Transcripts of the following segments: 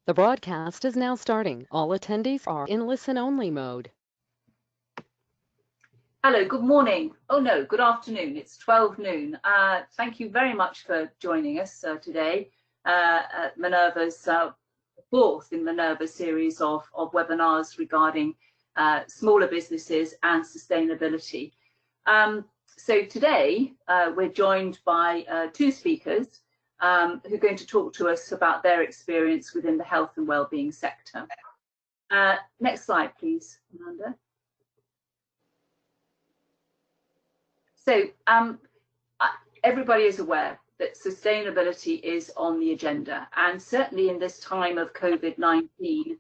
The broadcast is now starting. All attendees are in listen-only mode. Hello, good morning. Oh no, good afternoon. It's 12 noon. Thank you very much for joining us today at Minerva's fourth in Minerva series of webinars regarding smaller businesses and sustainability. So today we're joined by two speakers who are going to talk to us about their experience within the health and wellbeing sector. Next slide, please, Amanda. So everybody is aware that sustainability is on the agenda, and certainly in this time of COVID-19,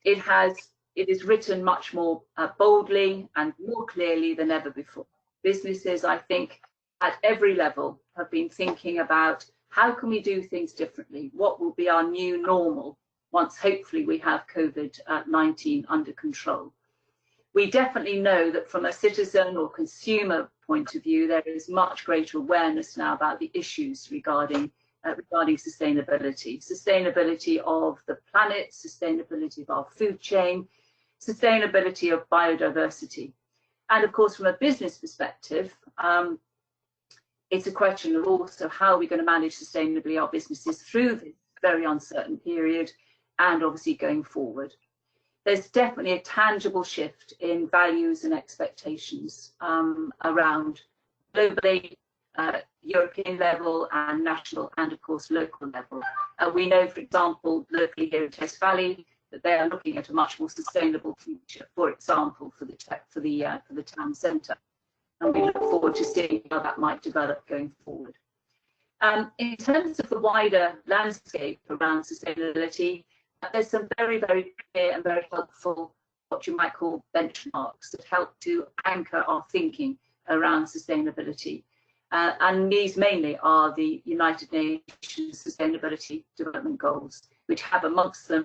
it is written much more boldly and more clearly than ever before. Businesses, I think, at every level have been thinking about how can we do things differently? What will be our new normal once hopefully we have COVID-19 under control? We definitely know that from a citizen or consumer point of view, there is much greater awareness now about the issues regarding sustainability. Sustainability of the planet, sustainability of our food chain, sustainability of biodiversity. And of course, from a business perspective, it's a question of also how are we going to manage sustainably our businesses through this very uncertain period and obviously going forward. There's definitely a tangible shift in values and expectations around globally, European level and national and of course local level. We know, for example, locally here in Test Valley, that they are looking at a much more sustainable future, for example, for the town centre. And we look forward to seeing how that might develop going forward. In terms of the wider landscape around sustainability, there's some very, very clear and very helpful, what you might call benchmarks that help to anchor our thinking around sustainability. And these mainly are the United Nations Sustainability Development Goals, which have amongst them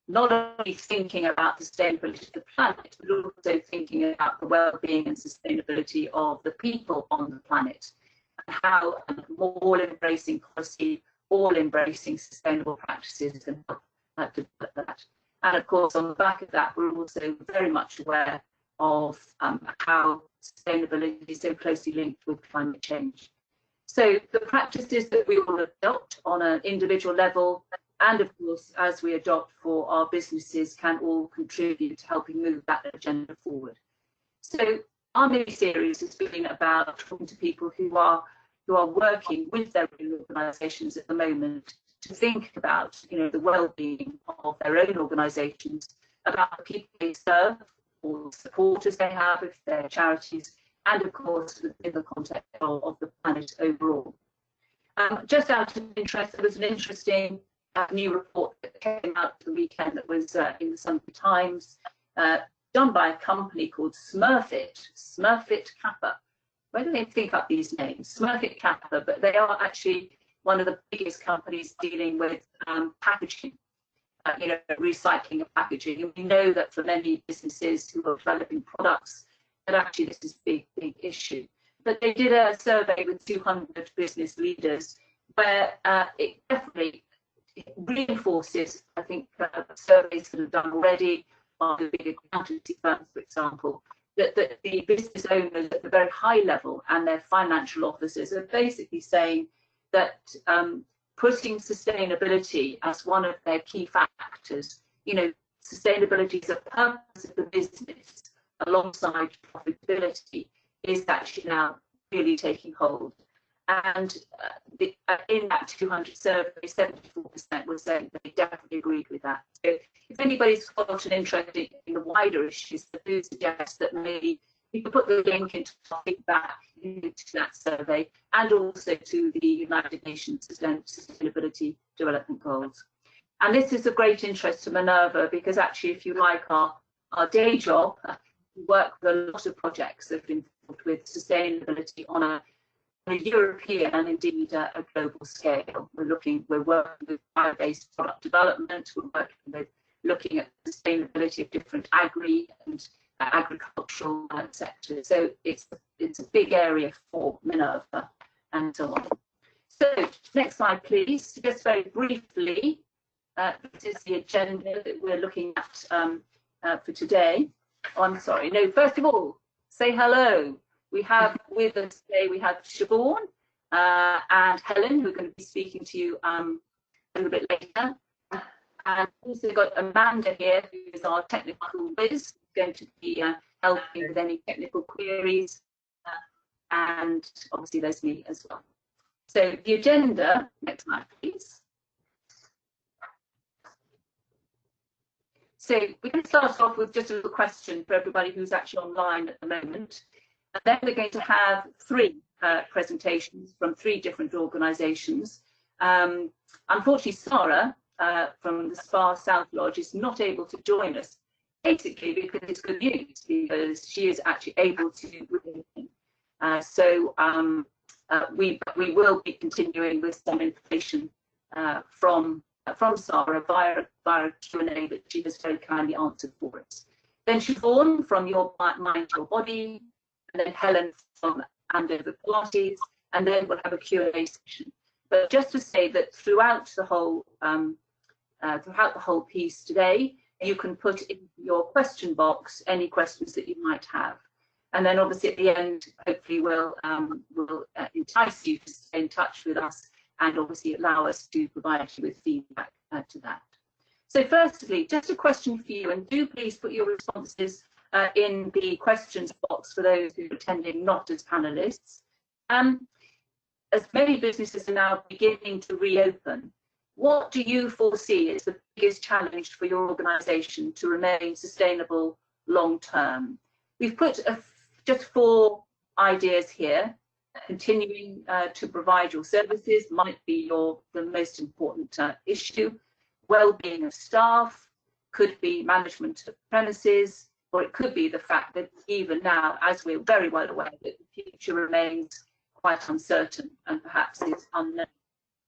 not only thinking about the sustainability of the planet, but also thinking about the well-being and sustainability of the people on the planet, and how all embracing policy, all embracing sustainable practices can help to develop that. And of course, on the back of that, we're also very much aware of how sustainability is so closely linked with climate change. So the practices that we will adopt on an individual level, and of course, as we adopt for our businesses, can all contribute to helping move that agenda forward. So our mini-series has been about talking to people who are working with their own organisations at the moment to think about, the well-being of their own organisations, about the people they serve, or the supporters they have if they're charities, and of course within the context of the planet overall. Just out of interest, there was an interesting new report that came out the weekend that was in the Sunday Times, done by a company called Smurfit Kappa. Where do they think up these names? Smurfit Kappa, but they are actually one of the biggest companies dealing with packaging, recycling of packaging. And we know that for many businesses who are developing products, that actually this is a big issue. But they did a survey with 200 business leaders where it definitely reinforces, I think, surveys that are done already by the big accountancy firms, for example, that the business owners at the very high level and their financial officers are basically saying that putting sustainability as one of their key factors, sustainability is a purpose of the business alongside profitability, is actually now really taking hold. And in that 200 survey, 74% were saying they definitely agreed with that. So if anybody's got an interest in the wider issues, I do suggest that maybe you can put the link into feedback to that survey, and also to the United Nations Sustainability Development Goals. And this is of great interest to Minerva because actually, if you like, our day job, we work with a lot of projects that are involved with sustainability on a European and indeed a global scale. We're working with bio-based product development. We're working with looking at sustainability of different agri and agricultural sectors. So it's a big area for Minerva and so on. So next slide, please. Just very briefly, This is the agenda that we're looking at for today. Oh, I'm sorry. No, first of all, say hello. We have with us today, we have Siobhan and Helen, who are going to be speaking to you a little bit later. And also got Amanda here, who is our technical whiz, going to be helping with any technical queries. And obviously there's me as well. So the agenda, next slide, please. So we're going to start off with just a little question for everybody who's actually online at the moment. And then we're going to have three presentations from three different organisations. Unfortunately, Sora from the Spa South Lodge is not able to join us, basically because it's good news, because she is actually able to reopen. We will be continuing with some information from Sora via Q&A that she has very kindly answered for us. Then Siobhan from Your Mind, Your Body, and then Helen from Andover Pilates, and then we'll have a Q&A session. But just to say that throughout the whole piece today, you can put in your question box any questions that you might have. And then obviously at the end, hopefully we'll entice you to stay in touch with us and obviously allow us to provide you with feedback to that. So firstly, just a question for you, and do please put your responses in the questions box for those who are attending not as panelists. As many businesses are now beginning to reopen, what do you foresee is the biggest challenge for your organisation to remain sustainable long term? We've put just 4 ideas here. Continuing to provide your services might be the most important issue. Well-being of staff, could be management of premises, or it could be the fact that even now, as we're very well aware, that the future remains quite uncertain and perhaps is unknown.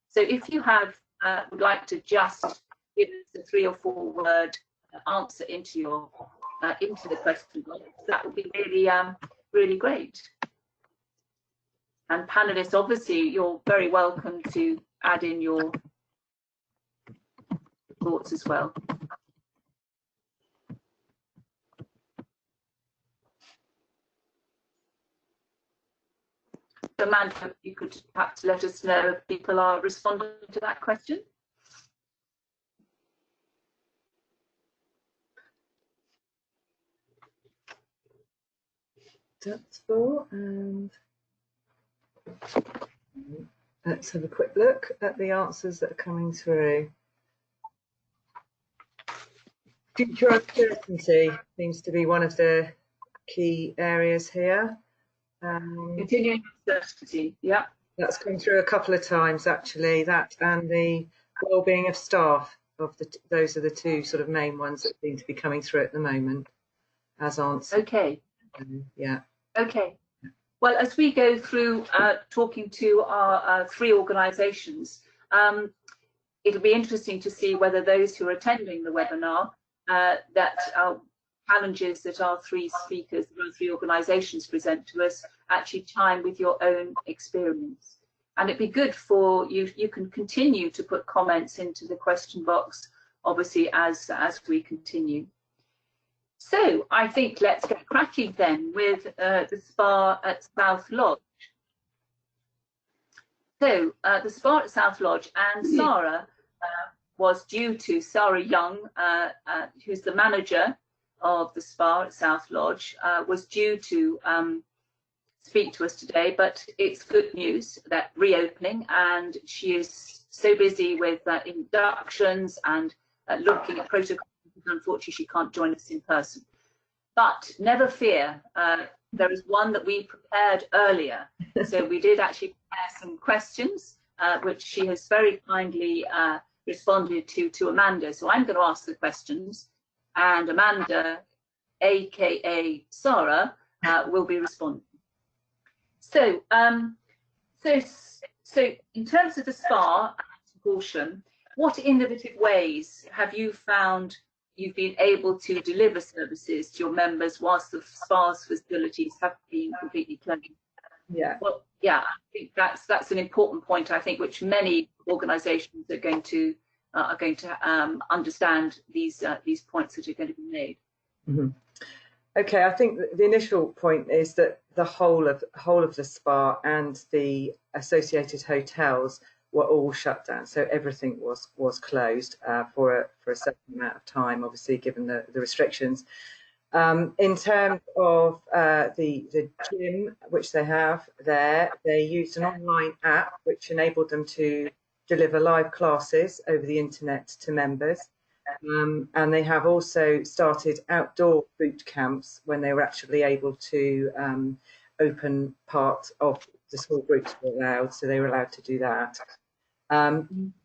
So if you would like to just give us a 3 or 4 word answer into the question box, that would be really great. And panelists, obviously, you're very welcome to add in your thoughts as well. Amanda, you could perhaps let us know if people are responding to that question. That's 4, and let's have a quick look at the answers that are coming through. Future uncertainty seems to be one of the key areas here. Continuing uncertainty, yeah. That's come through a couple of times actually, that and the well-being of staff. Those are the 2 sort of main ones that seem to be coming through at the moment as answers. Okay. Yeah. Okay. Well, as we go through talking to our 3 organisations, it'll be interesting to see whether those who are attending the webinar, that our challenges that our 3 speakers, our 3 organisations present to us, actually chime with your own experience. And it'd be good for you, you can continue to put comments into the question box, obviously, as we continue. So I think let's get cracking then with the spa at South Lodge. So the spa at South Lodge, and Sara was due to, Sara Young, who's the manager of the spa at South Lodge, was due to speak to us today, but it's good news that reopening, and she is so busy with inductions and looking at protocols. Unfortunately, she can't join us in person. But never fear, there is one that we prepared earlier. So we did actually prepare some questions, which she has very kindly responded to Amanda. So I'm going to ask the questions, and Amanda, aka Sora, will be responding. So, so in terms of the spa portion, what innovative ways have you found you've been able to deliver services to your members whilst the spa's facilities have been completely closed? Yeah. Well, yeah, I think that's an important point, I think, which many organisations are going to are going to understand these points that are going to be made. Mm-hmm. Okay, I think the initial point is that the whole of the spa and the associated hotels were all shut down, so everything was closed for a certain amount of time, obviously given the restrictions. In terms of the gym which they have there, they used an online app which enabled them to deliver live classes over the internet to members. And they have also started outdoor boot camps when they were actually able to open part of the small groups were allowed, so they were allowed to do that.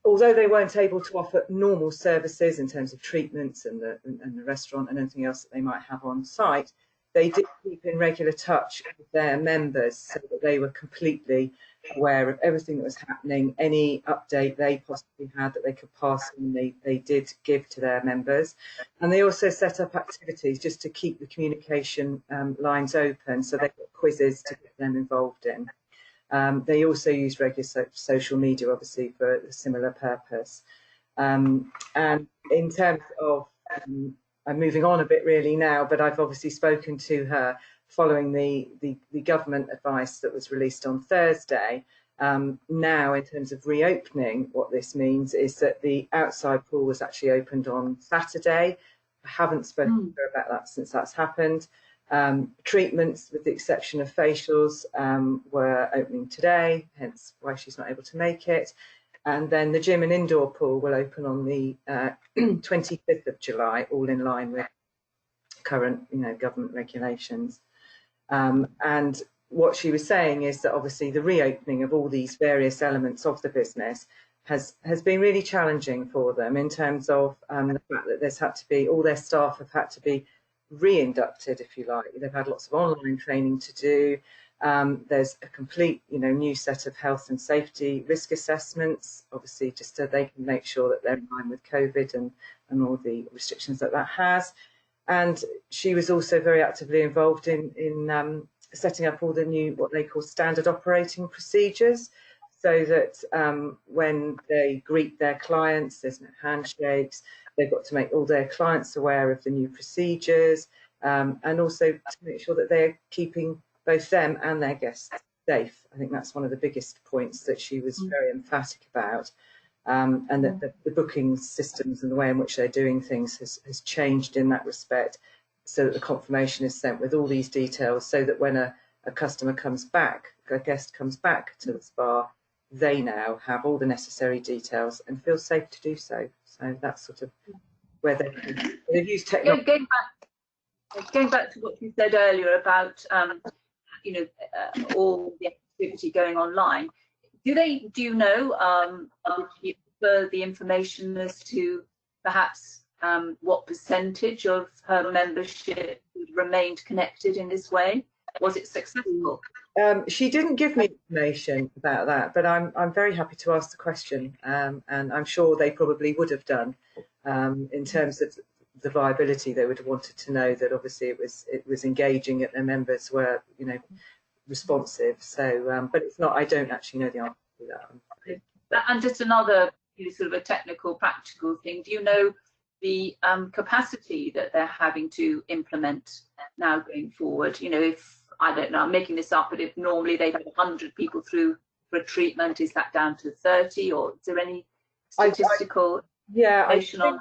Although they weren't able to offer normal services in terms of treatments and the restaurant and anything else that they might have on site, they did keep in regular touch with their members so that they were completely aware of everything that was happening. Any update they possibly had that they could pass on, they did give to their members. And they also set up activities just to keep the communication lines open, so they got quizzes to get them involved in. They also used regular social media, obviously, for a similar purpose. And in terms of, I'm moving on a bit really now, but I've obviously spoken to her following the government advice that was released on Thursday. Now, in terms of reopening, what this means is that the outside pool was actually opened on Saturday. I haven't spoken to her about that since that's happened. Treatments, with the exception of facials, were opening today, hence why she's not able to make it. And then the gym and indoor pool will open on the 25th of July, all in line with current, government regulations. And what she was saying is that obviously the reopening of all these various elements of the business has been really challenging for them in terms of the fact that there's had to be, all their staff have had to be re-inducted, if you like. They've had lots of online training to do. There's a complete, new set of health and safety risk assessments, obviously, just so they can make sure that they're in line with COVID and all the restrictions that has. And she was also very actively involved in setting up all the new, what they call standard operating procedures, so that when they greet their clients, there's no handshakes. They've got to make all their clients aware of the new procedures, and also to make sure that they're keeping both them and their guests safe. I think that's one of the biggest points that she was very emphatic about, and that the booking systems and the way in which they're doing things has changed in that respect, so that the confirmation is sent with all these details, so that when a customer comes back, a guest comes back to the spa, they now have all the necessary details and feel safe to do so. So that's sort of where they've used technology. Going back to what you said earlier about all the activity going online, do you know the information as to perhaps what percentage of her membership remained connected in this way? Was it successful? She didn't give me information about that, but I'm very happy to ask the question, and I'm sure they probably would have done. In terms of the viability, they would have wanted to know that obviously it was engaging, and their members were responsive. So, but it's not. I don't actually know the answer to that. And just another sort of a technical, practical thing. Do you know the capacity that they're having to implement now going forward? If I don't know, I'm making this up, but if normally they've had 100 people through for a treatment, is that down to 30, or is there any statistical information on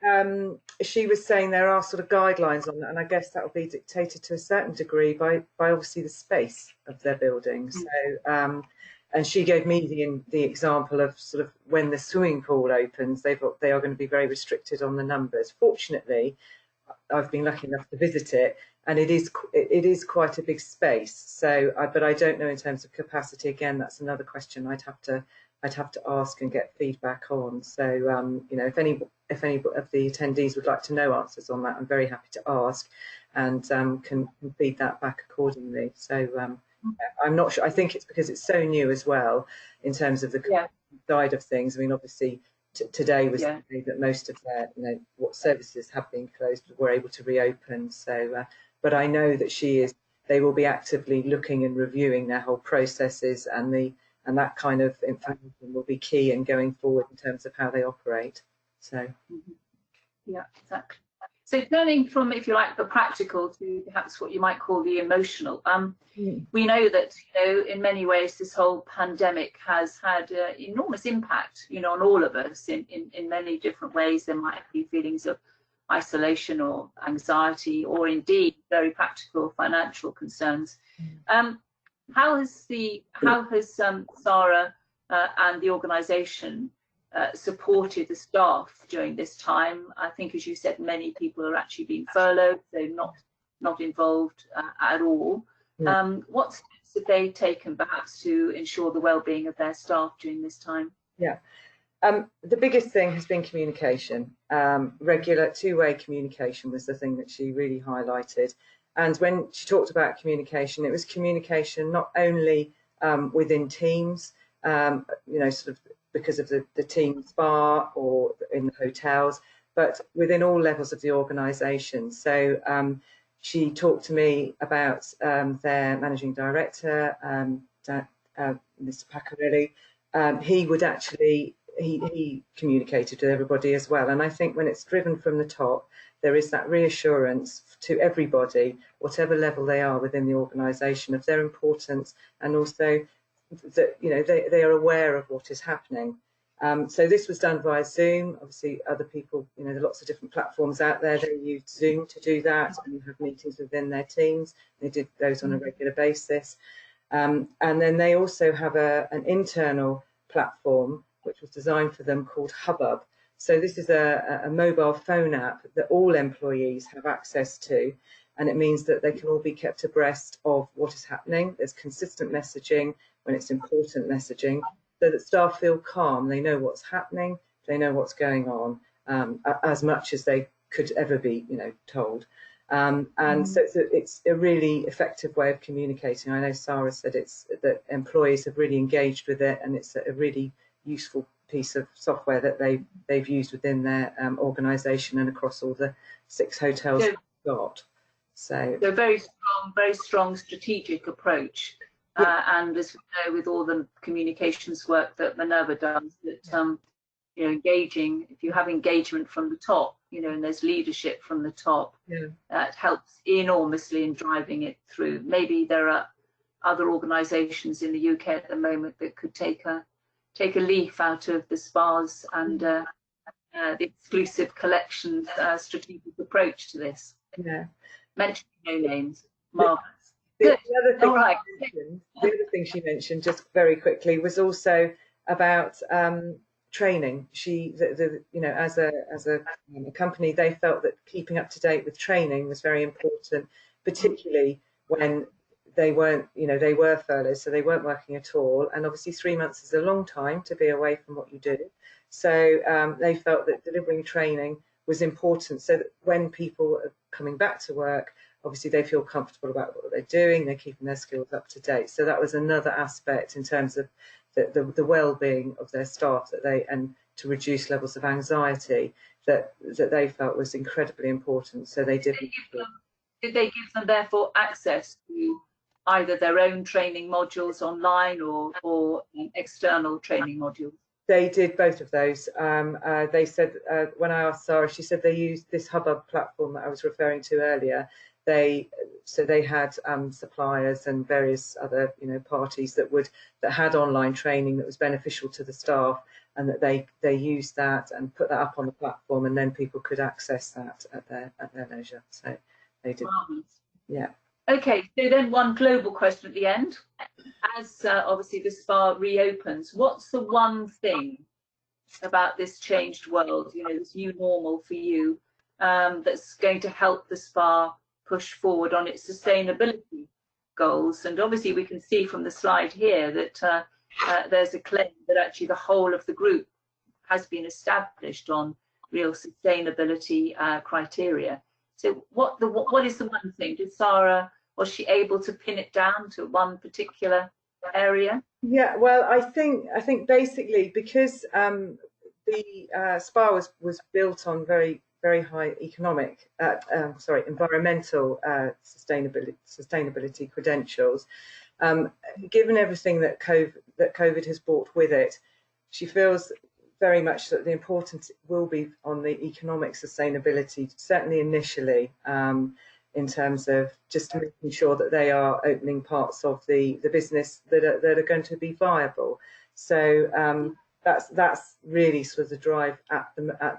that? She was saying there are sort of guidelines on that, and I guess that will be dictated to a certain degree by obviously the space of their building. So, and she gave me the example of sort of when the swimming pool opens, they are going to be very restricted on the numbers. Fortunately, I've been lucky enough to visit it, and it is quite a big space. So, but I don't know in terms of capacity. Again, that's another question I'd have to ask and get feedback on. So, if any of the attendees would like to know answers on that, I'm very happy to ask, and can feed that back accordingly. So, I'm not sure. I think it's because it's so new as well in terms of the side of things. I mean, obviously, today was the day that most of their, what services have been closed were able to reopen. So, but I know that they will be actively looking and reviewing their whole processes, and that kind of information will be key in going forward in terms of how they operate. So yeah, exactly. So turning from, if you like, the practical to perhaps what you might call the emotional, we know that, in many ways this whole pandemic has had enormous impact, on all of us in many different ways. There might be feelings of isolation or anxiety, or indeed very practical financial concerns. How has Sara and the organisation supported the staff during this time? I think, as you said, many people are actually being furloughed, so not involved at all. Yeah. What steps have they taken, perhaps, to ensure the well-being of their staff during this time? Yeah. The biggest thing has been communication. Regular two-way communication was the thing that she really highlighted. And when she talked about communication, it was communication not only within teams, sort of because of the team spa or in the hotels, but within all levels of the organisation. So she talked to me about their managing director, Mr. Paccarelli. He would actually, he communicated with everybody as well. And I think when it's driven from the top, there is that reassurance to everybody, whatever level they are within the organisation, of their importance, and also that they are aware of what is happening. So this was done via Zoom. Obviously, other people, there are lots of different platforms out there. They use Zoom to do that, and have meetings within their teams. They did those on a regular basis. And then they also have an internal platform which was designed for them called Hubbub. So this is a mobile phone app that all employees have access to, and it means that they can all be kept abreast of what is happening. There's consistent messaging when it's important messaging, so that staff feel calm. They know what's happening, they know what's going on, as much as they could ever be, told. And so it's a really effective way of communicating. I know Sara said that employees have really engaged with it, and it's a really useful piece of software that they've used within their organisation and across all the 6 hotels they've got. So very strong strategic approach. And as we know, with all the communications work that Minerva does, that engaging, if you have engagement from the top, and there's leadership from the top, that helps enormously in driving it through. Maybe there are other organisations in the UK at the moment that could take a leaf out of the spas and the exclusive collections strategic approach to this. Yeah. Mentioning no names. Marvellous. The other thing she mentioned, just very quickly, was also about training. As a company, they felt that keeping up to date with training was very important, particularly when they weren't, they were furloughed, so they weren't working at all. And obviously 3 months is a long time to be away from what you do. So they felt that delivering training was important, so that when people are coming back to work, obviously they feel comfortable about what they're doing, they're keeping their skills up to date. So that was another aspect in terms of the well-being of their staff, and to reduce levels of anxiety, that they felt was incredibly important. So they did. Did they give them therefore access to either their own training modules online or external training modules? They did both of those. They said, when I asked Sara, she said they used this Hubbub platform that I was referring to earlier. They had suppliers and various other parties that had online training that was beneficial to the staff, and that they used that and put that up on the platform, and then people could access that at their leisure. So they did. Yeah. Okay, so then one global question at the end. As obviously the spa reopens, what's the one thing about this changed world, this new normal for you, that's going to help the spa push forward on its sustainability goals? And obviously we can see from the slide here that there's a claim that actually the whole of the group has been established on real sustainability criteria. So what is the one thing? Did Sara, was she able to pin it down to one particular area? Yeah, well, I think basically because the spa was built on very high environmental sustainability credentials. Given everything that COVID has brought with it, she feels very much that the importance will be on the economic sustainability, certainly initially, in terms of just making sure that they are opening parts of the business that are going to be viable. So that's really sort of the drive at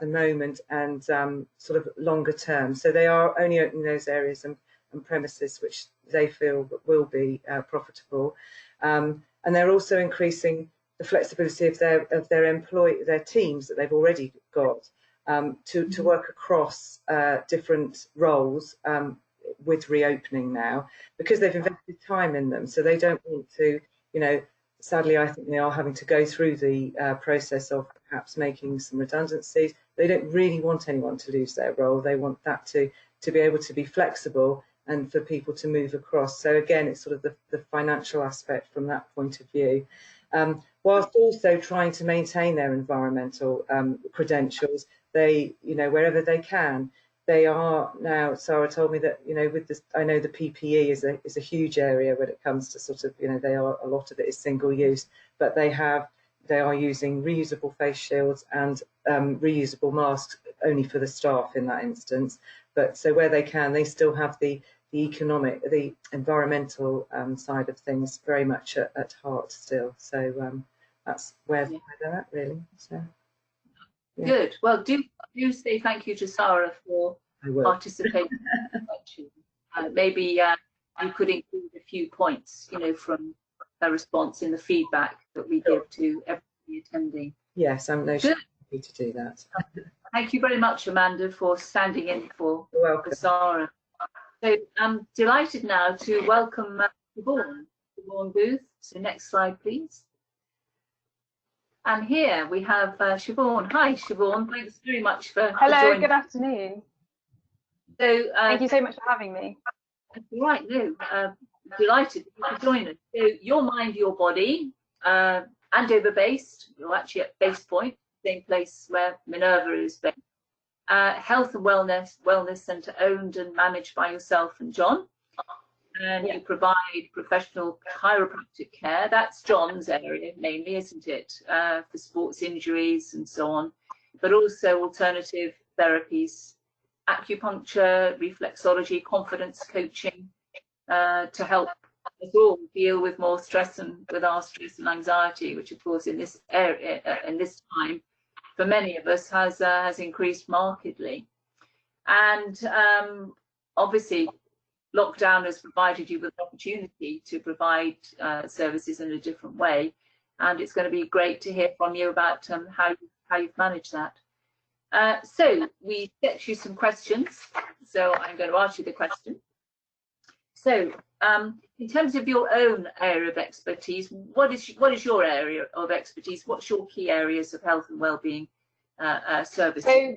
the moment, and sort of longer term. So they are only opening those areas and premises which they feel will be profitable, and they're also increasing the flexibility of their teams that they've already got, to work across different roles with reopening now, because they've invested time in them. So they don't want to, sadly, I think they are having to go through the process of perhaps making some redundancies. They don't really want anyone to lose their role. They want that to be able to be flexible and for people to move across. So again, it's sort of the financial aspect from that point of view, whilst also trying to maintain their environmental credentials. They, wherever they can, they are now. Sara told me that, with this, I know the PPE is a huge area when it comes to sort of, they are, a lot of it is single use, but they are using reusable face shields and reusable masks only for the staff in that instance. But so where they can, they still have the environmental side of things very much at heart still. So that's where they're at, really. So yeah. Good. Well, do say thank you to Sara for participating in the session. Maybe you could include a few points, from her response in the feedback that we give to everybody attending. Yes, I'm happy to do that. Thank you very much, Amanda, for standing in for Sara. So I'm delighted now to welcome Siobhan Booth. So next slide, please. And here we have Siobhan. Hi, Siobhan. Thanks very much for joining. Good afternoon. So thank you so much for having me. Right, delighted that you could join us. So your mind, your body, Andover based. You're actually at Base Point, same place where Minerva is based. Health and wellness centre owned and managed by yourself and John. And you provide professional chiropractic care. That's John's area mainly, isn't it? For sports injuries and so on, but also alternative therapies, acupuncture, reflexology, confidence coaching, to help us all deal with more stress and with our stress and anxiety, which of course in this area, in this time, for many of us has increased markedly. And obviously, lockdown has provided you with an opportunity to provide services in a different way, and it's going to be great to hear from you about how you've managed that. So we set you some questions, so I'm going to ask you the question. So in terms of your own area of expertise, what is your area of expertise? What's your key areas of health and wellbeing services? So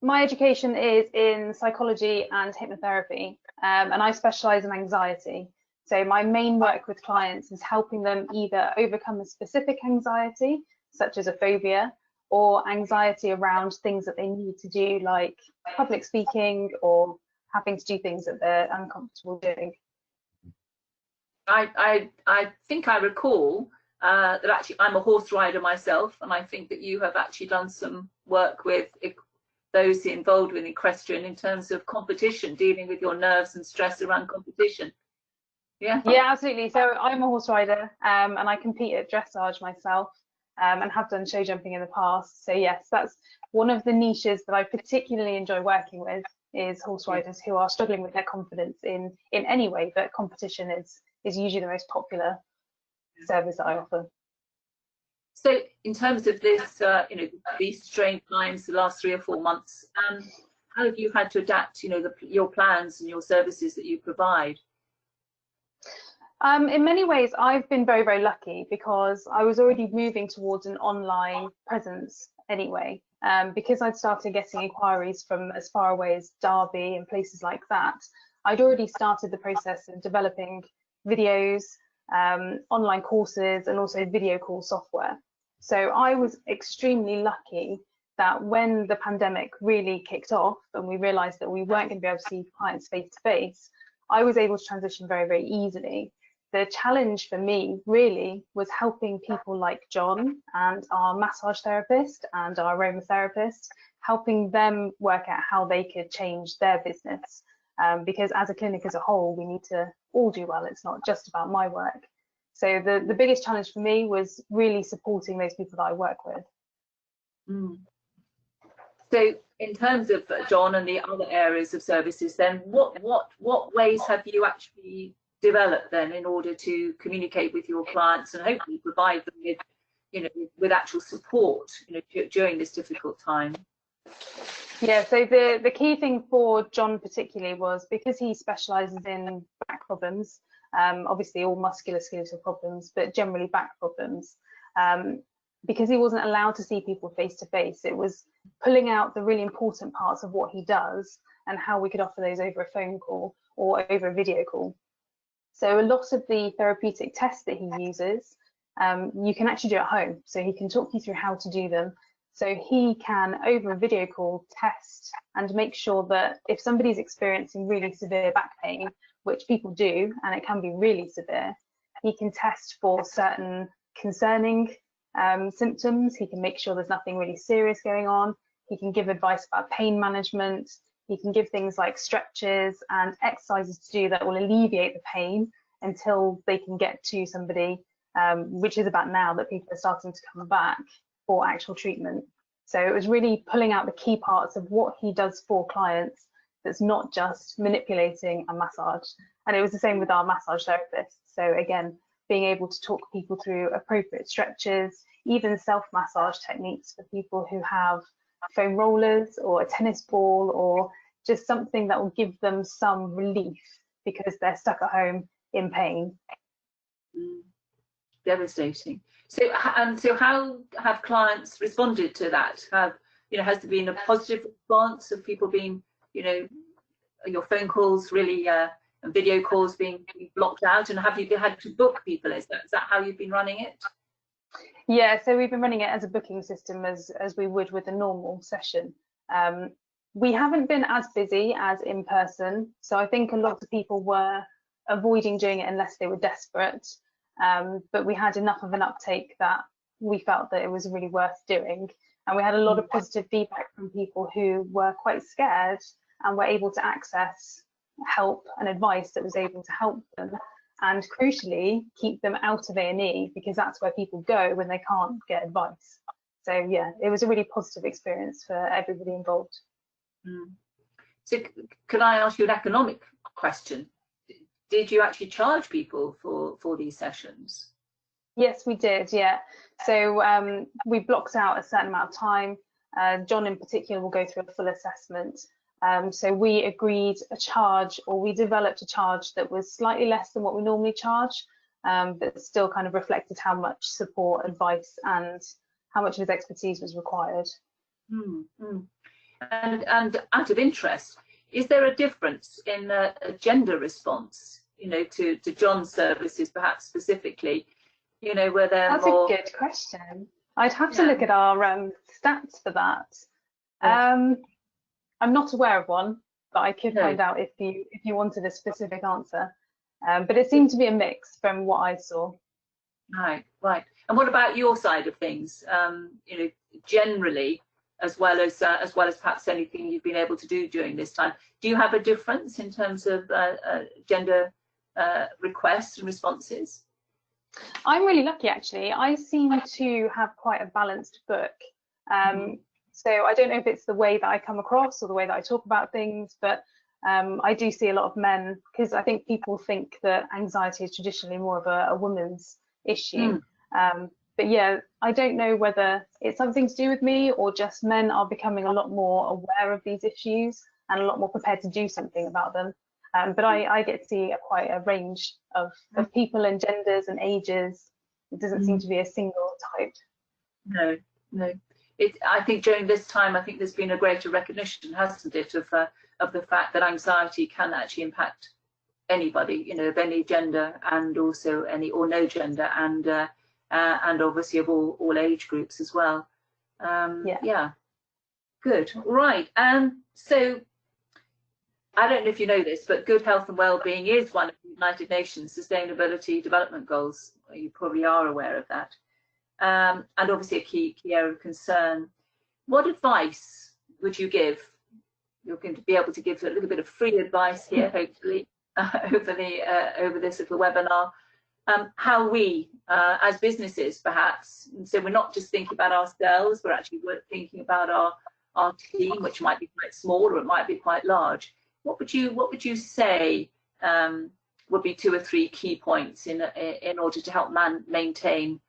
my education is in psychology and hypnotherapy, and I specialise in anxiety. So my main work with clients is helping them either overcome a specific anxiety, such as a phobia, or anxiety around things that they need to do, like public speaking or having to do things that they're uncomfortable doing. I think I recall that actually I'm a horse rider myself, and I think that you have actually done some work with those involved with equestrian in terms of competition, dealing with your nerves and stress around competition. Yeah, absolutely. So I'm a horse rider, and I compete at dressage myself, and have done show jumping in the past. So yes, that's one of the niches that I particularly enjoy working with, is horse riders who are struggling with their confidence in any way, but competition is usually the most popular service that I offer. So in terms of this, these strange times, the last 3 or 4 months, how have you had to adapt, your plans and your services that you provide? In many ways, I've been very, very lucky, because I was already moving towards an online presence anyway, because I'd started getting inquiries from as far away as Derby and places like that. I'd already started the process of developing videos, online courses, and also video call software. So I was extremely lucky that when the pandemic really kicked off and we realized that we weren't going to be able to see clients face to face, I was able to transition very, very easily. the challenge for me really was helping people like John and our massage therapist and our aromatherapist, helping them work out how they could change their business. Because as a clinic as a whole, we need to all do well. It's not just about my work. So the biggest challenge for me was really supporting those people that I work with. Mm. So in terms of John and the other areas of services, then what ways have you actually developed then in order to communicate with your clients and hopefully provide them with, you know, with actual support, you know, during this difficult time? Yeah, so the key thing for John particularly was, because he specialises in back problems, obviously all musculoskeletal problems, but generally back problems. Because he wasn't allowed to see people face to face, it was pulling out the really important parts of what he does and how we could offer those over a phone call or over a video call. So a lot of the therapeutic tests that he uses, you can actually do at home. So he can talk you through how to do them. So he can, over a video call, test and make sure that if somebody's experiencing really severe back pain, which people do, and it can be really severe, he can test for certain concerning symptoms. He can make sure there's nothing really serious going on. He can give advice about pain management. He can give things like stretches and exercises to do that will alleviate the pain until they can get to somebody, which is about now that people are starting to come back for actual treatment. So it was really pulling out the key parts of what he does for clients that's not just manipulating a massage. And it was the same with our massage therapist. So again, being able to talk people through appropriate stretches, even self-massage techniques for people who have foam rollers or a tennis ball, or just something that will give them some relief because they're stuck at home in pain. Devastating. So how have clients responded to that? Has there been a positive response of people being, you know, your phone calls really and video calls being blocked out, and have you had to book people? Is that how you've been running it? Yeah, so we've been running it as a booking system as we would with a normal session. We haven't been as busy as in person, so I think a lot of people were avoiding doing it unless they were desperate. But we had enough of an uptake that we felt that it was really worth doing, and we had a lot of positive feedback from people who were quite scared and were able to access help and advice that was able to help them, and crucially keep them out of A&E, because that's where people go when they can't get advice. So yeah, it was a really positive experience for everybody involved. So could I ask you an economic question? Did you actually charge people for these sessions? Yes, we did, yeah. So we blocked out a certain amount of time. John in particular will go through a full assessment. So we agreed a charge, or we developed a charge that was slightly less than what we normally charge, but still kind of reflected how much support, advice, and how much of his expertise was required. And out of interest, is there a difference in a gender response, you know, to John's services, perhaps specifically, you know, where they're That's more... a good question. I'd have to look at our stats for that. I'm not aware of one, but I could find out if you wanted a specific answer. But it seemed to be a mix from what I saw. Right. And what about your side of things? You know, generally, as well as perhaps anything you've been able to do during this time, do you have a difference in terms of gender requests and responses? I'm really lucky, actually. I seem to have quite a balanced book. So I don't know if it's the way that I come across or the way that I talk about things, but I do see a lot of men, because I think people think that anxiety is traditionally more of a woman's issue. But yeah, I don't know whether it's something to do with me or just men are becoming a lot more aware of these issues and a lot more prepared to do something about them. But I get to see quite a range of people and genders and ages. It doesn't seem to be a single type. No. I think during this time, I think there's been a greater recognition, hasn't it, of the fact that anxiety can actually impact anybody, you know, of any gender, and also any or no gender, and obviously of all age groups as well. Yeah. Good. Right. So I don't know if you know this, but good health and well-being is one of the United Nations Sustainability Development Goals. You probably are aware of that. And obviously a key area of concern. What advice would you give? You're going to be able to give a little bit of free advice here, hopefully, over this little webinar. How we, as businesses, perhaps, and so we're not just thinking about ourselves, we're actually thinking about our team, which might be quite small or it might be quite large. What would you say would be 2 or 3 key points in order to help maintain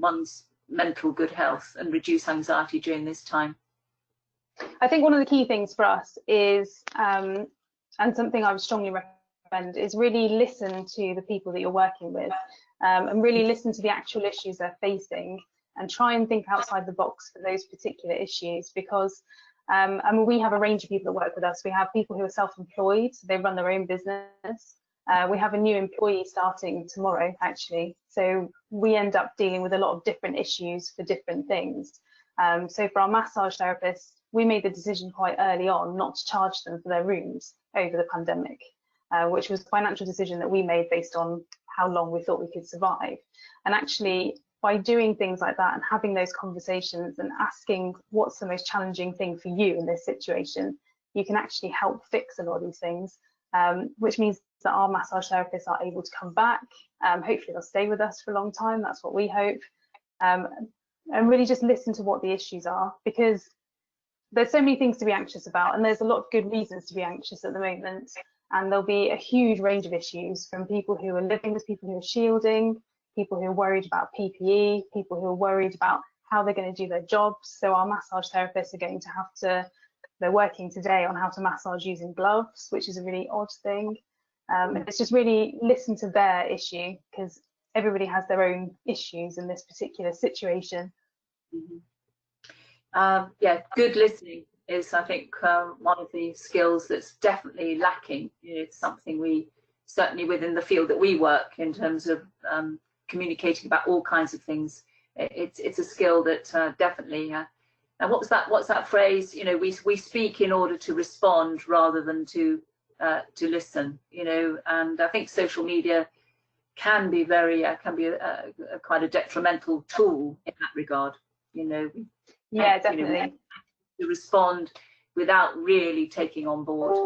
one's mental good health and reduce anxiety during this time? I think one of the key things for us is, and something I would strongly recommend, is really listen to the people that you're working with, and really listen to the actual issues they're facing, and try and think outside the box for those particular issues. Because I mean, we have a range of people that work with us. We have people who are self-employed, so they run their own business. We have a new employee starting tomorrow, actually. So we end up dealing with a lot of different issues for different things. So for our massage therapists, we made the decision quite early on not to charge them for their rooms over the pandemic, which was a financial decision that we made based on how long we thought we could survive. And actually, by doing things like that and having those conversations and asking what's the most challenging thing for you in this situation, you can actually help fix a lot of these things, which means that our massage therapists are able to come back. Hopefully they'll stay with us for a long time. That's what we hope. And really just listen to what the issues are, because there's so many things to be anxious about, and there's a lot of good reasons to be anxious at the moment. And there'll be a huge range of issues, from people who are living with people who are shielding, people who are worried about PPE, people who are worried about how they're going to do their jobs. So our massage therapists are going to have to, they're working today on how to massage using gloves, which is a really odd thing. It's just really listen to their issue, because everybody has their own issues in this particular situation. Yeah, good listening is, I think, one of the skills that's definitely lacking. It's something we, certainly within the field that we work, in terms of communicating about all kinds of things, it's a skill that definitely. And what's that phrase? We speak in order to respond rather than to listen. And I think social media can be quite a detrimental tool in that regard. Yeah, definitely. To respond without really taking on board,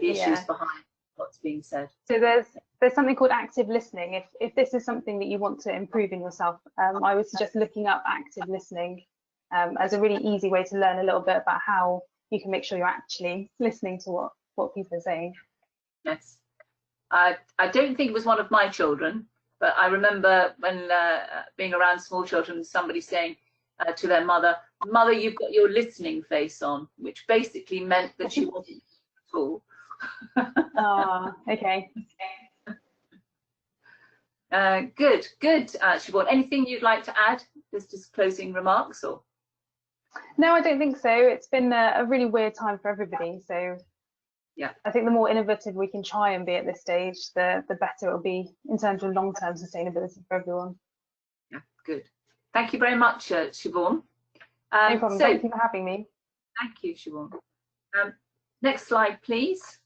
the issues behind what's being said. So there's something called active listening. If this is something that you want to improve in yourself, I would suggest looking up active listening as a really easy way to learn a little bit about how you can make sure you're actually listening to what people are saying. Yes. I don't think it was one of my children, but I remember when being around small children, somebody saying to their mother, "Mother, you've got your listening face on," which basically meant that she wasn't at all. Okay. Good, Siobhan. Anything you'd like to add? Just closing remarks, or? No, I don't think so. It's been a really weird time for everybody. So yeah, I think the more innovative we can try and be at this stage, the better it'll be in terms of long-term sustainability for everyone. Yeah, good. Thank you very much, Siobhan. No problem. Thank you for having me. Thank you, Siobhan. Next slide, please.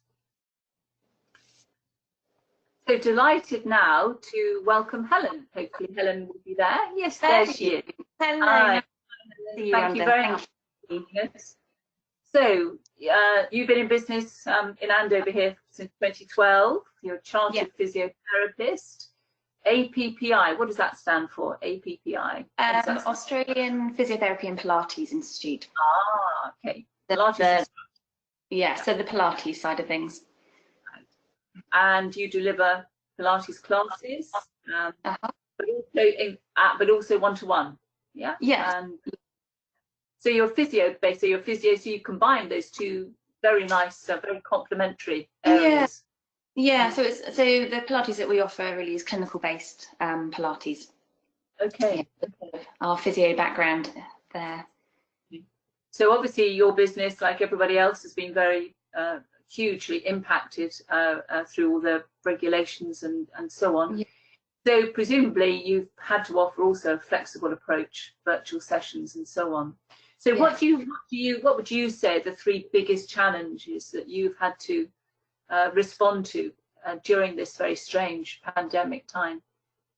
So delighted now to welcome Helen. Hopefully Helen will be there. Yes, there she is. Hello. Hi. Thank you very much for joining us. So you've been in business in Andover here since 2012. You're a chartered physiotherapist. APPI, what does that stand for? APPI? Australian Physiotherapy and Pilates Institute. Ah, okay. Pilates. So the Pilates side of things. And you deliver Pilates classes, but also one-to-one. Yeah. Yes. So you're physio-based. So you combine those two very nice, very complementary areas. Yeah. So the Pilates that we offer really is clinical-based Pilates. Okay. Our physio background there. So obviously your business, like everybody else, has been very hugely impacted through all the regulations and so on. Yeah. So presumably you've had to offer also a flexible approach, virtual sessions and so on. So Yeah. what would you say are the 3 biggest challenges that you've had to respond to during this very strange pandemic time?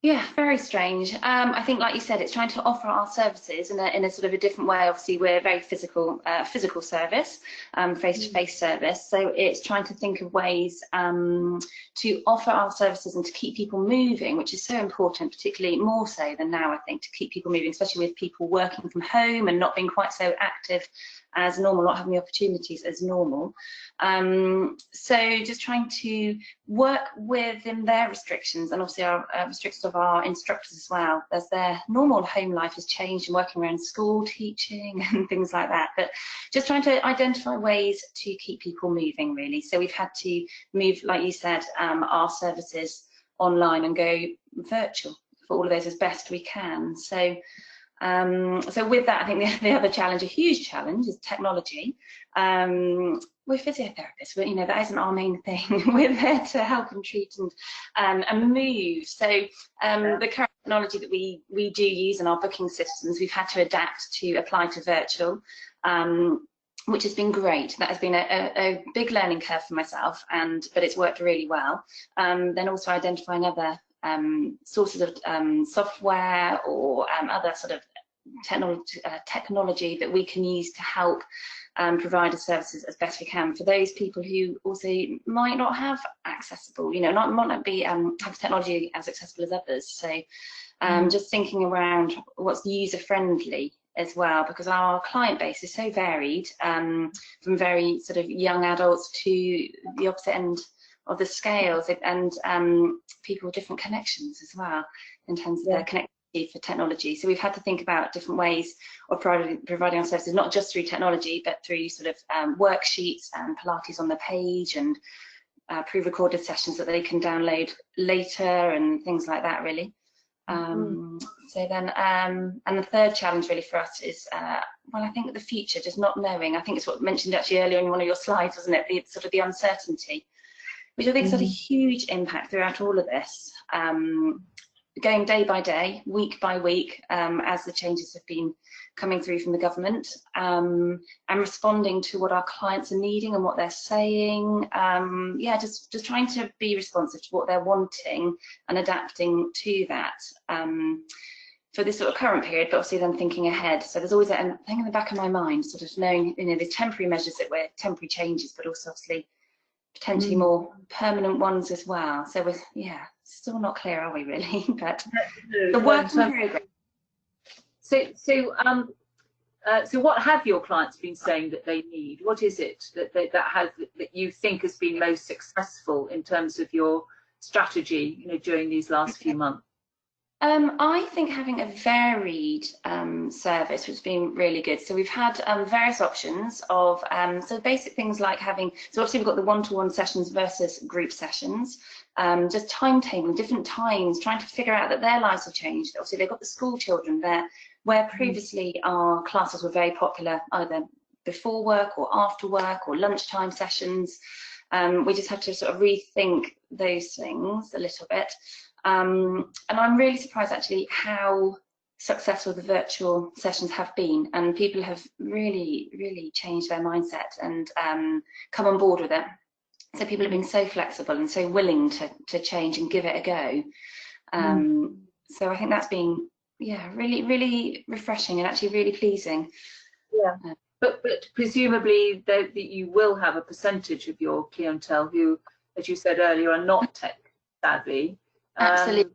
Yeah, very strange. I think, like you said, it's trying to offer our services in a sort of a different way. Obviously, we're a very physical service, face-to-face service. So it's trying to think of ways to offer our services and to keep people moving, which is so important, particularly more so than now, I think, to keep people moving, especially with people working from home and not being quite so active as normal, not having the opportunities as normal. So just trying to work within their restrictions, and obviously our restrictions of our instructors as well, as their normal home life has changed and working around school, teaching and things like that. But just trying to identify ways to keep people moving, really. So we've had to move, like you said, our services online and go virtual for all of those as best we can. So with that, I think the other challenge, a huge challenge, is technology. We're physiotherapists, but that isn't our main thing. We're there to help and treat and move. So the current technology that we do use in our booking systems, we've had to adapt to apply to virtual, which has been great. That has been a big learning curve for myself, but it's worked really well. Then also identifying other sources of software or other sort of technology that we can use to help provide the services as best we can for those people who also might not have accessible, might not be have technology as accessible as others. So just thinking around what's user friendly as well, because our client base is so varied, from very sort of young adults to the opposite end of the scales, and people with different connections as well in terms of their connectivity for technology. So we've had to think about different ways of providing our services, not just through technology, but through sort of worksheets and Pilates on the page and pre-recorded sessions that they can download later and things like that, really. So then, and the third challenge really for us is, well, I think the future, just not knowing. I think it's what mentioned actually earlier in one of your slides, wasn't it? The sort of the uncertainty, which I think has had a huge impact throughout all of this, going day by day, week by week, as the changes have been coming through from the government, and responding to what our clients are needing and what they're saying. Yeah, just trying to be responsive to what they're wanting and adapting to that for this sort of current period, but obviously then thinking ahead. So there's always that thing in the back of my mind, sort of knowing, the temporary measures that we're temporary changes, but also obviously potentially more permanent ones as well. So we're, still not clear, are we really? But the work in progress. So what have your clients been saying that they need? What is it that you think has been most successful in terms of your strategy, during these last few months? I think having a varied service has been really good. So we've had various options of so basic things like having, so obviously we've got the one-to-one sessions versus group sessions, just timetabling different times, trying to figure out that their lives have changed. Obviously they've got the school children there, where previously our classes were very popular either before work or after work or lunchtime sessions. We just had to sort of rethink those things a little bit. And I'm really surprised actually how successful the virtual sessions have been, and people have really changed their mindset and come on board with it. So people have been so flexible and so willing to change and give it a go. So I think that's been really refreshing and actually really pleasing. But presumably that you will have a percentage of your clientele who, as you said earlier, are not tech savvy. Absolutely.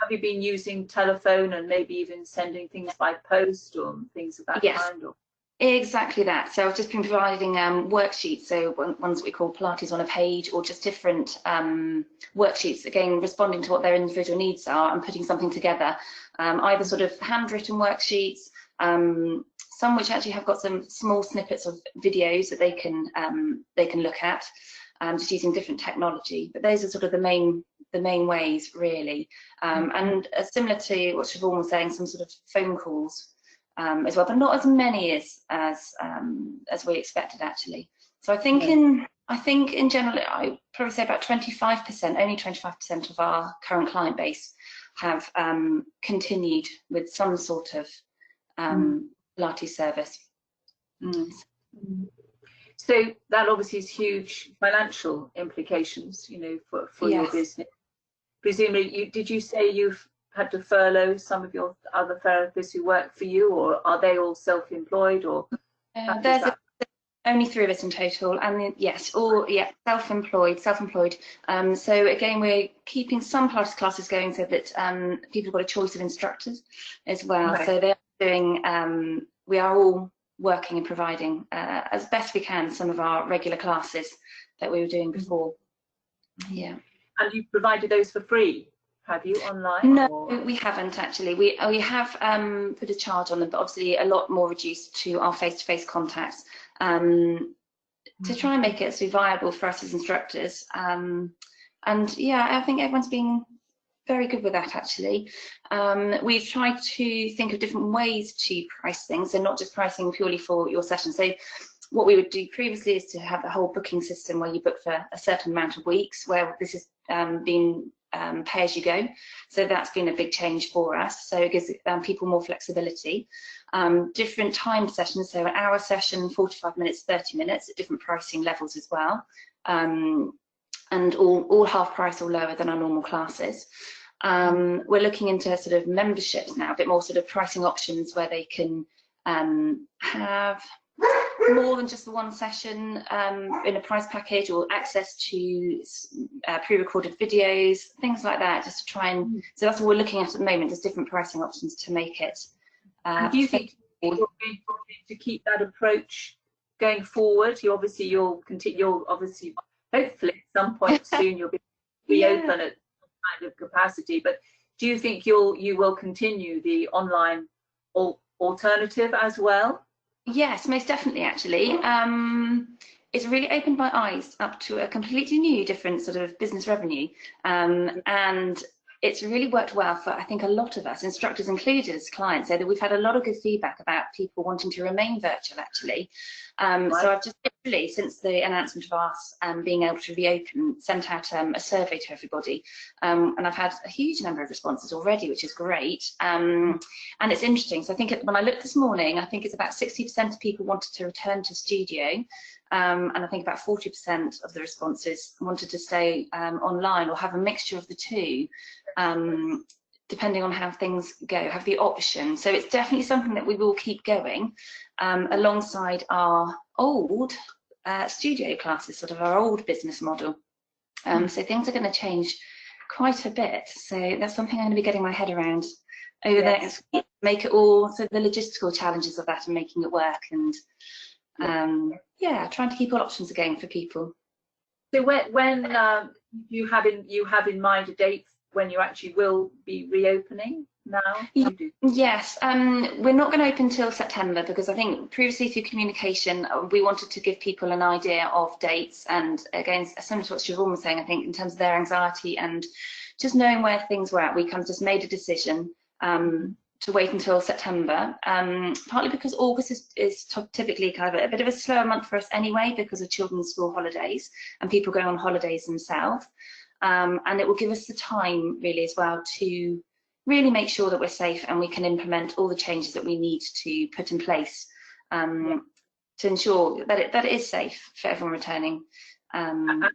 Have you been using telephone and maybe even sending things by post or things of that kind? Or? Exactly that. So I've just been providing worksheets, so ones that we call Pilates on a page, or just different worksheets, again, responding to what their individual needs are and putting something together, either sort of handwritten worksheets, some which actually have got some small snippets of videos that they can look at, just using different technology. But those are sort of the main ways, really, and similar to what Siobhan was saying, some sort of phone calls as well, but not as many as we expected actually. So I think in general, I probably say about 25%, only 25% of our current client base have continued with some sort of Pilates service. Mm. So that obviously has huge financial implications, you know, for your business. Presumably, did you say you've had to furlough some of your other therapists who work for you, or are they all self-employed, or there's only 3 of us in total, and yes, all self-employed. So again, we're keeping some Pilates classes going so that people have got a choice of instructors as well. Right. So they're doing. We are all working and providing as best we can some of our regular classes that we were doing before. Yeah. And you've provided those for free, have you, online? No, we haven't actually. We have put a charge on them, but obviously a lot more reduced to our face-to-face contacts to try and make it so viable for us as instructors. And yeah, I think everyone's been very good with that actually. We've tried to think of different ways to price things, so not just pricing purely for your session. So what we would do previously is to have the whole booking system where you book for a certain amount of weeks, where this has been pay as you go. So that's been a big change for us. So it gives people more flexibility. Different time sessions, so an hour session, 45 minutes, 30 minutes at different pricing levels as well. And all half price or lower than our normal classes. We're looking into sort of memberships now, a bit more sort of pricing options where they can have more than just the one session in a price package, or access to pre-recorded videos, things like that, just to try and, so that's what we're looking at the moment, just different pricing options to make it. Do you think you're going to keep that approach going forward? You'll obviously, hopefully at some point soon you'll be reopen at some kind of capacity, but do you think you will continue the online alternative as well? Yes, most definitely actually. It's really opened my eyes up to a completely new, different sort of business revenue, and it's really worked well for, I think, a lot of us, instructors included as clients, so that we've had a lot of good feedback about people wanting to remain virtual actually. Right. So I've just literally, since the announcement of us being able to reopen, sent out a survey to everybody, and I've had a huge number of responses already, which is great. And it's interesting, so I think when I looked this morning, I think it's about 60% of people wanted to return to studio, and I think about 40% of the responses wanted to stay online or have a mixture of the two, depending on how things go, have the option. So it's definitely something that we will keep going alongside our old studio classes, sort of our old business model. So things are going to change quite a bit. So that's something I'm going to be getting my head around over the next week, make it all, so the logistical challenges of that and making it work, and yeah, trying to keep all options going for people. So when you have in mind a date when you actually will be reopening now? Yes, we're not going to open till September, because I think previously through communication we wanted to give people an idea of dates, and again, similar to what Siobhan was saying, I think in terms of their anxiety and just knowing where things were at, we kind of just made a decision to wait until September, partly because August is typically kind of a bit of a slower month for us anyway, because of children's school holidays and people going on holidays themselves, and it will give us the time really as well to really make sure that we're safe and we can implement all the changes that we need to put in place to ensure that it is safe for everyone returning. And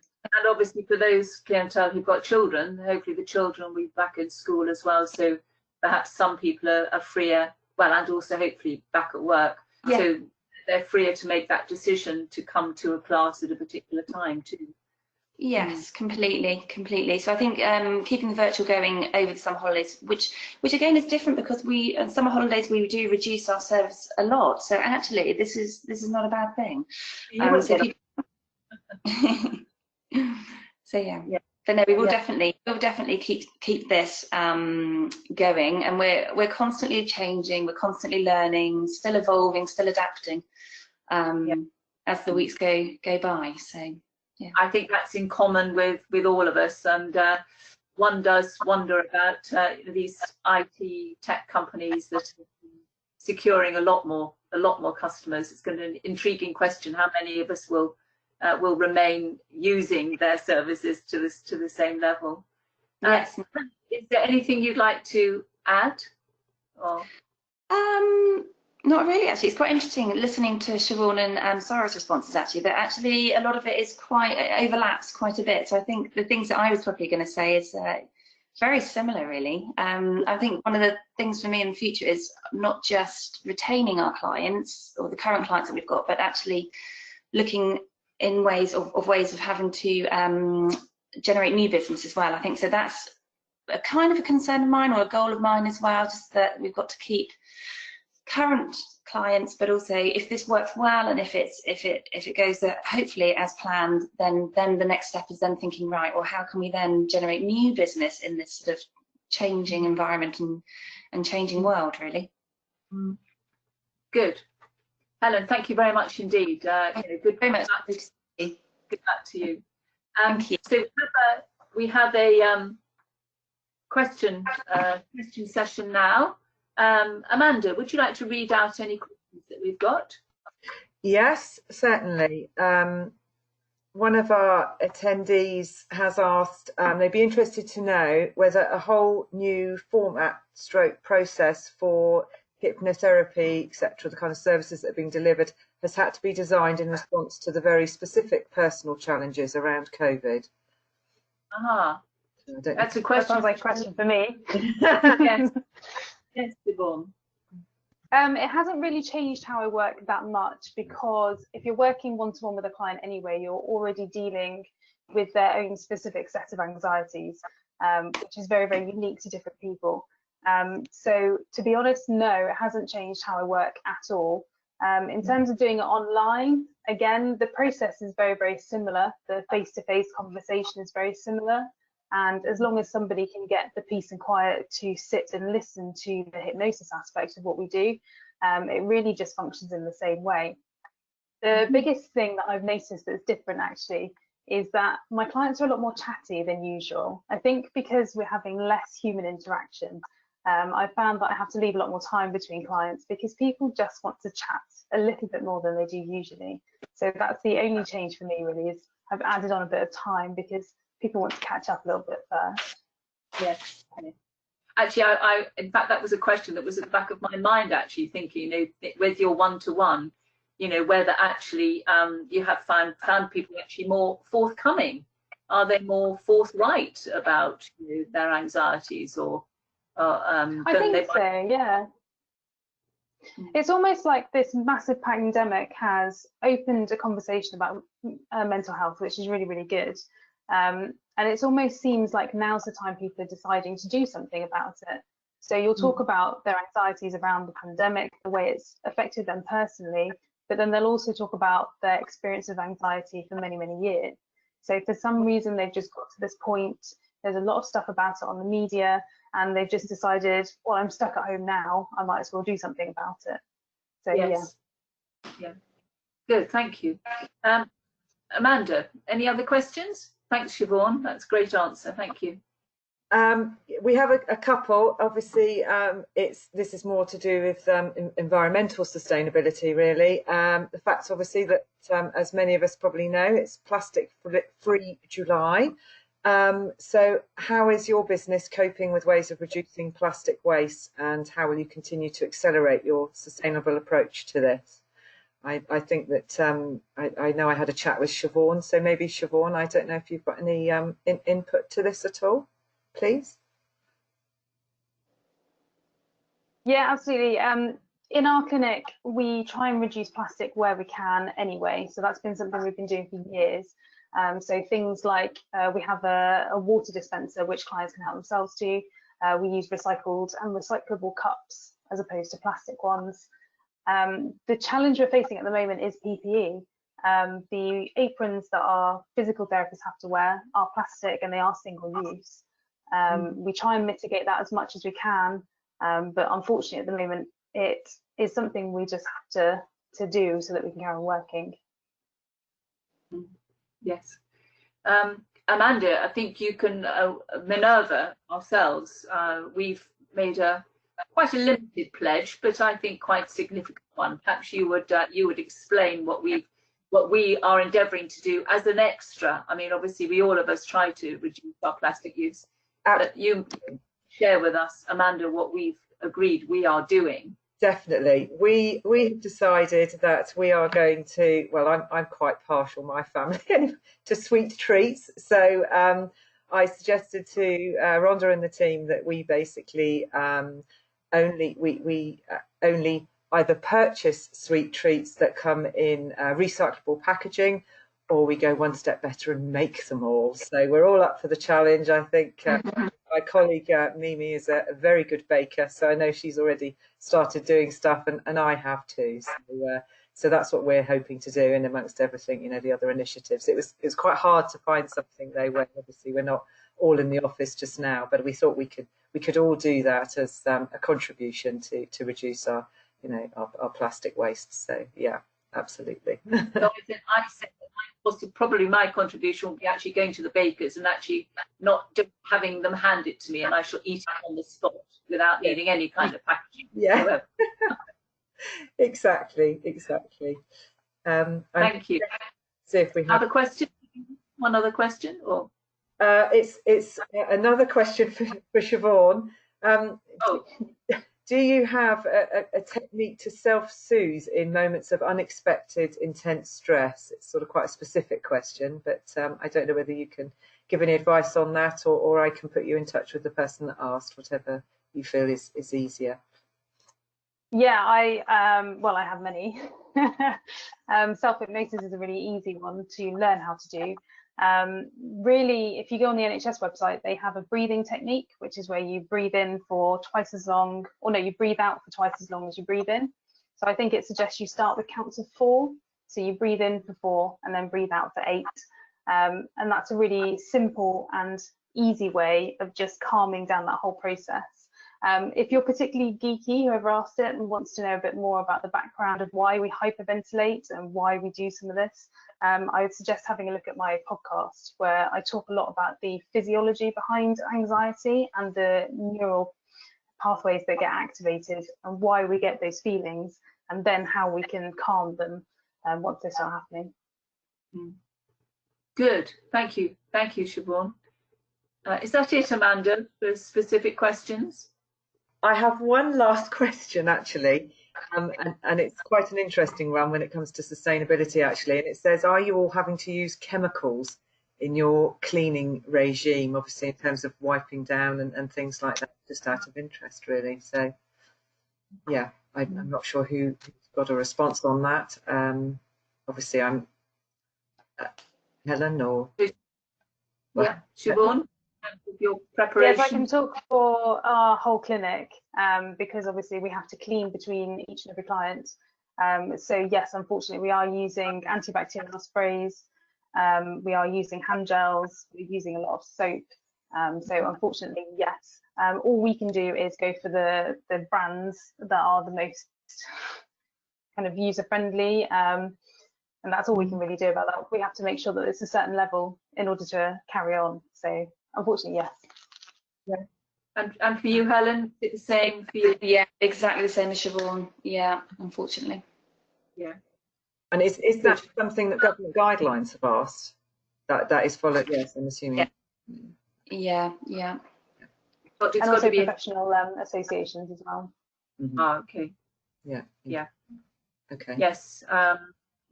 obviously for those clientele who've got children, hopefully the children will be back in school as well, so perhaps some people are freer, well, and also hopefully back at work, so they're freer to make that decision to come to a class at a particular time too. Yes, completely. So I think keeping the virtual going over the summer holidays, which again is different, because we in summer holidays we do reduce our service a lot. So actually, this is not a bad thing. So yeah. But no, we will definitely keep this going, and we're constantly changing, we're constantly learning, still evolving, still adapting as the weeks go by. So. Yeah. I think that's in common with all of us, and one does wonder about these IT tech companies that are securing a lot more customers. It's going to be an intriguing question how many of us will remain using their services to the same level. Yes. Is there anything you'd like to add? Or? Not really, actually. It's quite interesting listening to Siobhan and Sora's responses, actually, that actually a lot of it is quite, it overlaps quite a bit. So I think the things that I was probably going to say is very similar, really. I think one of the things for me in the future is not just retaining our clients or the current clients that we've got, but actually looking in ways of having to generate new business as well. I think so. That's a kind of a concern of mine, or a goal of mine as well, just that we've got to keep current clients, but also if this works well and if it goes hopefully as planned, then the next step is then thinking, right, well, how can we then generate new business in this sort of changing environment and changing world, really. Good. Helen, thank you very much indeed. Good, very much. Good luck to you. Thank you. So we have a question session now. Amanda, would you like to read out any questions that we've got? Yes, certainly. One of our attendees has asked, they'd be interested to know whether a whole new format / process for hypnotherapy, etc., the kind of services that are being delivered, has had to be designed in response to the very specific personal challenges around COVID. That's a question. That sounds like a question for me. Yes. Yes, Siobhan. It hasn't really changed how I work that much, because if you're working one-to-one with a client anyway, you're already dealing with their own specific set of anxieties, which is very, very unique to different people. So to be honest, no, it hasn't changed how I work at all. In terms of doing it online, again, the process is very, very similar. The face-to-face conversation is very similar. And as long as somebody can get the peace and quiet to sit and listen to the hypnosis aspect of what we do, it really just functions in the same way. The biggest thing that I've noticed that's different actually is that my clients are a lot more chatty than usual. I think because we're having less human interaction, I found that I have to leave a lot more time between clients because people just want to chat a little bit more than they do usually. So that's the only change for me really, is I've added on a bit of time because people want to catch up a little bit first. Yes. Actually, I in fact, that was a question that was at the back of my mind, actually, thinking, with your one-to-one, whether actually you have found people actually more forthcoming. Are they more forthright about their anxieties, or I think so, yeah. It's almost like this massive pandemic has opened a conversation about mental health, which is really, really good. And it almost seems like now's the time people are deciding to do something about it. So you'll talk about their anxieties around the pandemic, the way it's affected them personally, but then they'll also talk about their experience of anxiety for many, many years. So for some reason, they've just got to this point. There's a lot of stuff about it on the media, and they've just decided, well, I'm stuck at home now, I might as well do something about it. So yes. Yeah. Good, thank you. Amanda, any other questions? Thanks, Siobhan. That's a great answer. Thank you. We have a couple. Obviously, this is more to do with environmental sustainability, really. The fact's obviously that, as many of us probably know, it's Plastic Free July. So how is your business coping with ways of reducing plastic waste, and how will you continue to accelerate your sustainable approach to this? I think that I know I had a chat with Siobhan, so maybe Siobhan, I don't know if you've got any input to this at all, please. Yeah, absolutely. In our clinic, we try and reduce plastic where we can anyway. So that's been something we've been doing for years. So things like we have a water dispenser which clients can help themselves to. We use recycled and recyclable cups as opposed to plastic ones. The challenge we're facing at the moment is PPE. The aprons that our physical therapists have to wear are plastic and they are single use. We try and mitigate that as much as we can, but unfortunately at the moment it is something we just have to do so that we can carry on working. Yes. Amanda, I think you can, Minerva ourselves, we've made quite a limited pledge, but I think quite significant one. Perhaps you would explain what we are endeavouring to do as an extra. I mean, obviously, all of us try to reduce our plastic use, but you share with us, Amanda, what we've agreed we are doing Definitely. We've decided that we are going to, well, I'm quite partial, my family, to sweet treats. So I suggested to Rhonda and the team that we basically only either purchase sweet treats that come in recyclable packaging, or we go one step better and make them all. So we're all up for the challenge. I think my colleague Mimi is a very good baker, so I know she's already started doing stuff, and I have too. So that's what we're hoping to do. And amongst everything, you know, the other initiatives, it was quite hard to find something though, where obviously we're not all in the office just now, but we thought we could all do that as a contribution to reduce our, you know, our plastic waste. So yeah, absolutely. So I said that probably my contribution will be actually going to the bakers and actually not just having them hand it to me, and I shall eat it on the spot without needing any kind of packaging. Yeah. Exactly. Thank you. See if we have Other question? One other question, or it's another question for Siobhan. Do you have a technique to self-soothe in moments of unexpected, intense stress? It's sort of quite a specific question, but I don't know whether you can give any advice on that, or I can put you in touch with the person that asked, whatever you feel is easier. Yeah, I have many. Self-hypnosis is a really easy one to learn how to do. Really, if you go on the NHS website, they have a breathing technique, which is where you breathe in for twice as long, or no, you breathe out for twice as long as you breathe in. So I think it suggests you start with counts of 4. So you breathe in for 4 and then breathe out for 8. And that's a really simple and easy way of just calming down that whole process. If you're particularly geeky, whoever asked it, and wants to know a bit more about the background of why we hyperventilate and why we do some of this, I would suggest having a look at my podcast, where I talk a lot about the physiology behind anxiety and the neural pathways that get activated and why we get those feelings, and then how we can calm them once they start happening. Good, thank you, Siobhan. Is that it, Amanda, for specific questions? I have one last question, actually, and it's quite an interesting one when it comes to sustainability, actually. And it says, are you all having to use chemicals in your cleaning regime, obviously in terms of wiping down and things like that, just out of interest, really? So, yeah, I'm not sure who's got a response on that. Obviously, I'm Helen or... Yeah, Siobhan? Your preparation. Yes, I can talk for our whole clinic, because obviously we have to clean between each and every client. So yes, unfortunately, we are using antibacterial sprays. We are using hand gels. We're using a lot of soap. So unfortunately, yes. All we can do is go for the brands that are the most kind of user friendly. And that's all we can really do about that. We have to make sure that it's a certain level in order to carry on. So unfortunately, yes. Yeah. And for you, Helen, is it the same for you? Yeah, exactly the same as Siobhan. Yeah, unfortunately. Yeah. And is that something that government guidelines have asked? That is followed? Yes, I'm assuming. Yeah. But it's and got also to be professional associations as well. Mm-hmm. Oh, okay. Yeah. Okay. Yes.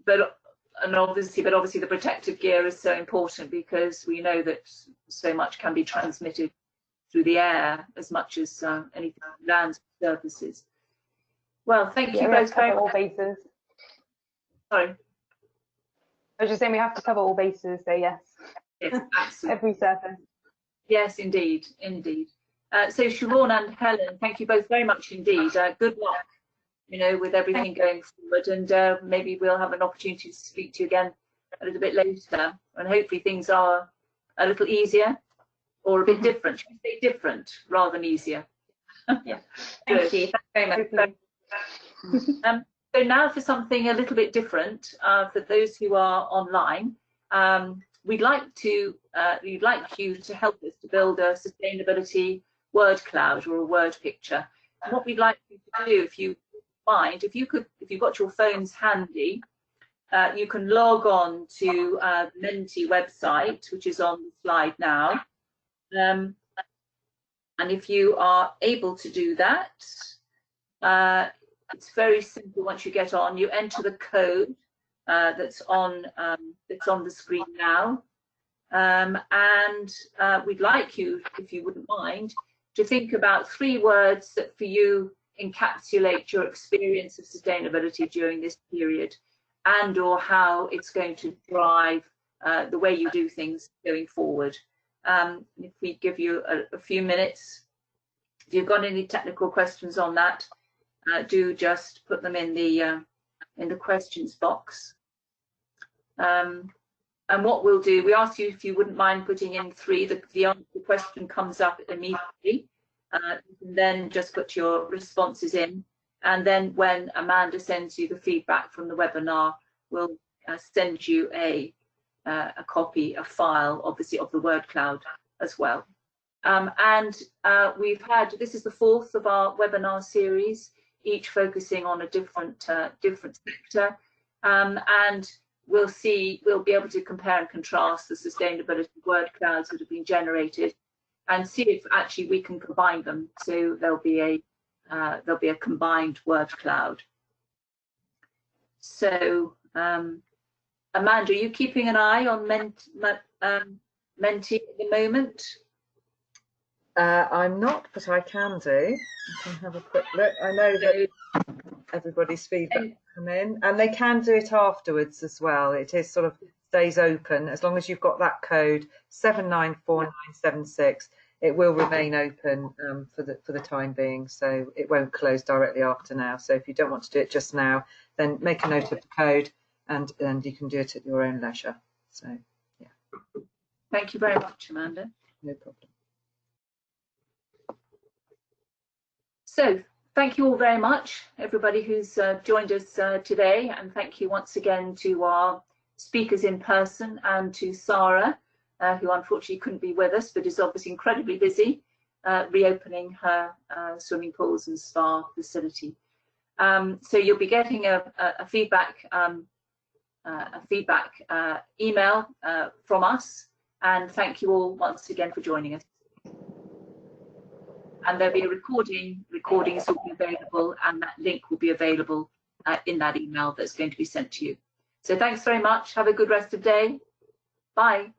But obviously the protective gear is so important, because we know that so much can be transmitted through the air as much as anything that lands surfaces. Well, thank you both very much. All bases. Sorry. I was just saying we have to cover all bases, so yes. Yes, absolutely. Every surface. Yes, indeed. So Siobhan and Helen, thank you both very much indeed. Good luck, with everything going forward, and maybe we'll have an opportunity to speak to you again a little bit later, and hopefully things are a little easier or a bit different. Should we say different rather than easier? Yeah. Thank you. Thanks very much. So now for something a little bit different, for those who are online, we'd like you to help us to build a sustainability word cloud or a word picture. And what we'd like you to do, if you mind, if you've got your phones handy, you can log on to the Menti website, which is on the slide now. And if you are able to do that, It's very simple. Once you get on, you enter the code that's on the screen now, and we'd like you, if you wouldn't mind, to think about 3 words that for you encapsulate your experience of sustainability during this period, and or how it's going to drive the way you do things going forward. If we give you a few minutes, if you've got any technical questions on that, do just put them in the questions box. And what we'll do, we ask you if you wouldn't mind putting in 3. The question comes up immediately. You can then just put your responses in, and then when Amanda sends you the feedback from the webinar, we'll send you a copy, a file, obviously, of the word cloud as well. We've had, this is the 4th of our webinar series, each focusing on a different sector, and we'll be able to compare and contrast the sustainability word clouds that have been generated and see if actually we can combine them. So there'll be a combined word cloud. So Amanda, are you keeping an eye on Menti at the moment? I'm not, but I can do. I can have a quick look. I know that everybody's feedback come in, and they can do it afterwards as well. It is sort of stays open as long as you've got that code 794976. It will remain open for the time being, so it won't close directly after now. So if you don't want to do it just now, then make a note of the code, and you can do it at your own leisure. So yeah. Thank you very much, Amanda. No problem. So thank you all very much, everybody who's joined us today, and thank you once again to our speakers in person and to Sara, who unfortunately couldn't be with us, but is obviously incredibly busy reopening her swimming pools and spa facility. So you'll be getting a feedback email from us, and thank you all once again for joining us. And there'll be a recordings will be available, and that link will be available in that email that's going to be sent to you. So thanks very much. Have a good rest of the day. Bye.